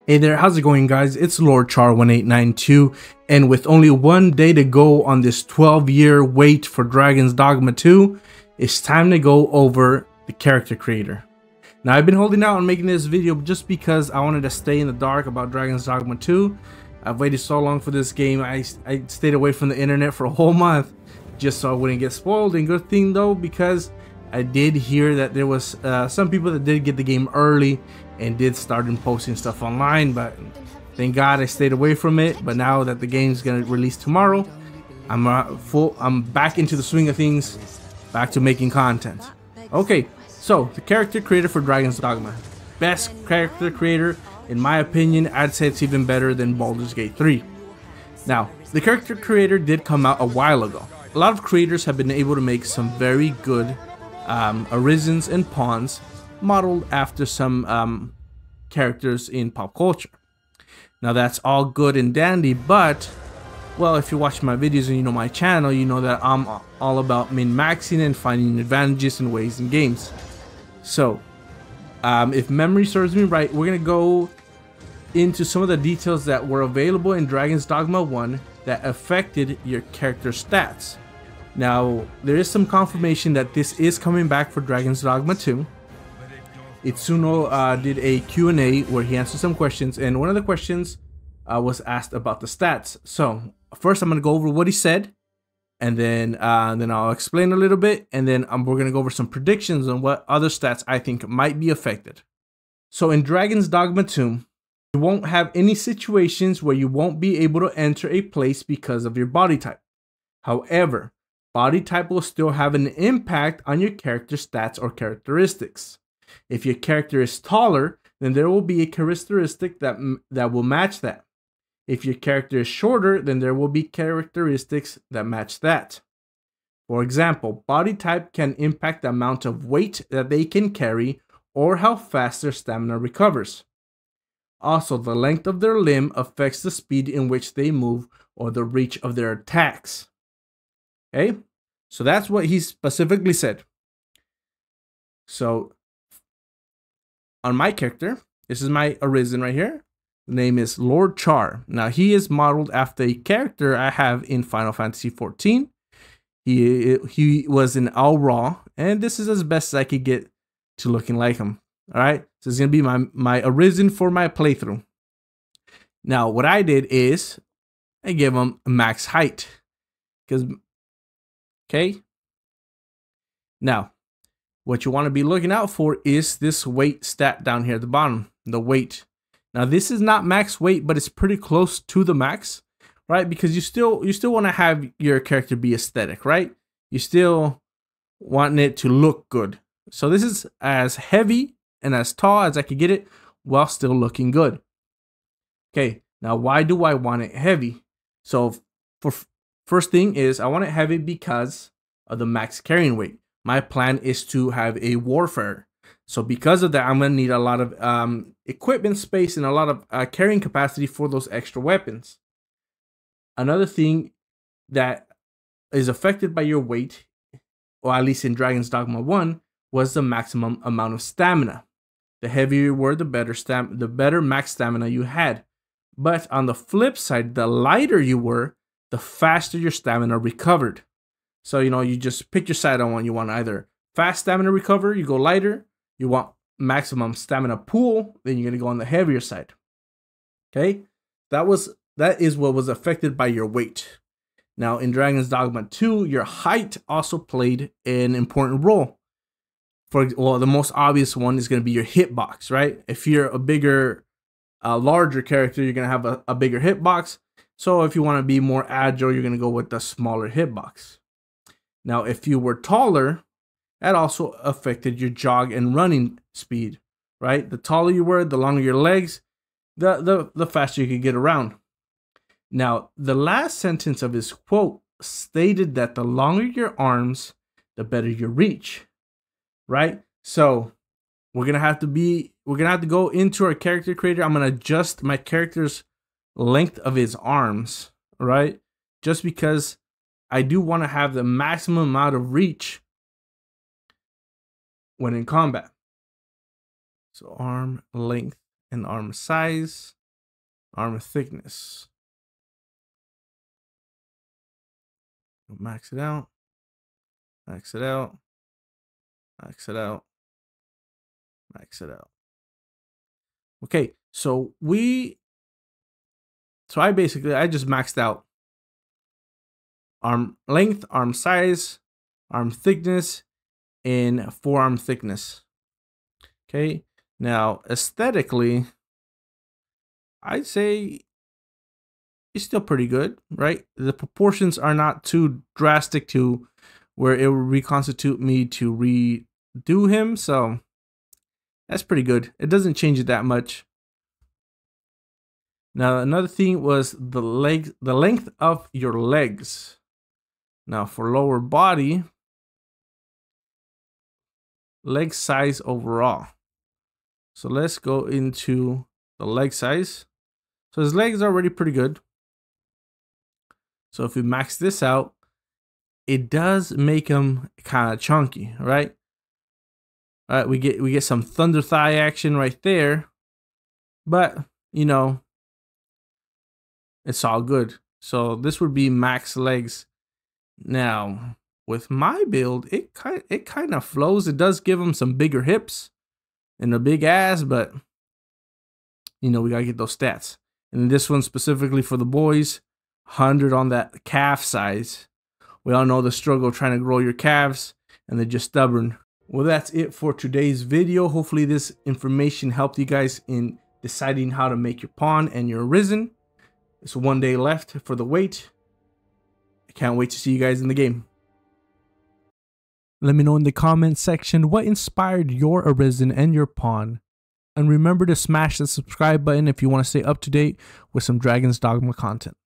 Hey there, how's it going guys? It's Lord Char 1892, and with only one day to go on this 12-year wait for Dragon Dogma 2, it's time to go over the character creator. Now I've been holding out on making this video just because I wanted to stay in the dark about Dragon Dogma 2. I've waited so long for this game. I stayed away from the internet for a whole month just so I wouldn't get spoiled. And good thing though, because I did hear that there was some people that did get the game early and did start posting stuff online, but thank God I stayed away from it. But now that the game's gonna release tomorrow, I'm back into the swing of things, back to making content. Okay, so the character creator for Dragon's Dogma, best character creator in my opinion. I'd say it's even better than Baldur's Gate 3. Now, the character creator did come out a while ago. A lot of creators have been able to make some very good arisons and pawns modeled after some characters in pop culture. Now that's all good and dandy, but well, if you watch my videos and you know my channel, you know that I'm all about min-maxing and finding advantages and ways in games. So if memory serves me right, we're gonna go into some of the details that were available in Dragon's Dogma 1 that affected your character stats. Now there is some confirmation that this is coming back for Dragon's Dogma 2. Itsuno did a Q&A where he answered some questions, and one of the questions was asked about the stats. So first I'm going to go over what he said, and then I'll explain a little bit, and then we're going to go over some predictions on what other stats I think might be affected. So in Dragon's Dogma 2, you won't have any situations where you won't be able to enter a place because of your body type. However, body type will still have an impact on your character stats or characteristics. If your character is taller, then there will be a characteristic that will match that. If your character is shorter, then there will be characteristics that match that. For example, body type can impact the amount of weight that they can carry or how fast their stamina recovers. Also, the length of their limb affects the speed in which they move or the reach of their attacks. Okay, so that's what he specifically said. So on my character, this is my arisen right here. The name is Lord Char. Now he is modeled after a character I have in Final Fantasy 14. He was in All Raw, and this is as best as I could get to looking like him. All right, so it's gonna be my arisen for my playthrough. Now what I did is I gave him a max height, because okay. Now what you want to be looking out for is this weight stat down here at the bottom, the weight. Now this is not max weight, but it's pretty close to the max, right? Because you still want to have your character be aesthetic, right? You still want it to look good. So this is as heavy and as tall as I could get it while still looking good. Okay, now why do I want it heavy? So for first thing is I want it heavy because of the max carrying weight. My plan is to have a warfare. So because of that, I'm going to need a lot of equipment space and a lot of carrying capacity for those extra weapons. Another thing that is affected by your weight, or at least in Dragon's Dogma 1, was the maximum amount of stamina. The heavier you were, the better max stamina you had. But on the flip side, the lighter you were, the faster your stamina recovered. So, you know, you just pick your side on one. You want either fast stamina recover, you go lighter. You want maximum stamina pool, then you're going to go on the heavier side. Okay? That is what was affected by your weight. Now, in Dragon's Dogma 2, your height also played an important role. Well, the most obvious one is going to be your hitbox, right? If you're a bigger, larger character, you're going to have a bigger hitbox. So if you want to be more agile, you're going to go with the smaller hitbox. Now, if you were taller, that also affected your jog and running speed, right? The taller you were, the longer your legs, the faster you could get around. Now, the last sentence of his quote stated that the longer your arms, the better your reach, right? So we're gonna have to go into our character creator. I'm gonna adjust my character's length of his arms, right? Just because I do want to have the maximum amount of reach when in combat. So arm length and arm size. armor thickness. Max it out. Max it out. Max it out. Max it out. Okay, so I just maxed out arm length, arm size, arm thickness, and forearm thickness. Okay, now aesthetically, I'd say it's still pretty good, right? The proportions are not too drastic to where it will reconstitute me to redo him, so that's pretty good. It doesn't change it that much. Now, another thing was the length of your legs. Now, for lower body, leg size overall. So let's go into the leg size. So his legs are already pretty good. So if we max this out, it does make him kind of chunky, right? All right, we get some thunder thigh action right there, but you know, it's all good. So this would be max legs. Now with my build, it kind of flows. It does give him some bigger hips and a big ass, but you know, we gotta get those stats. And this one specifically for the boys, 100 on that calf size. We all know the struggle trying to grow your calves, and they're just stubborn. Well, that's it for today's video. Hopefully this information helped you guys in deciding how to make your pawn and your arisen. It's one day left for the wait. I can't wait to see you guys in the game. Let me know in the comment section what inspired your arisen and your pawn. And remember to smash the subscribe button if you want to stay up to date with some Dragon Dogma content.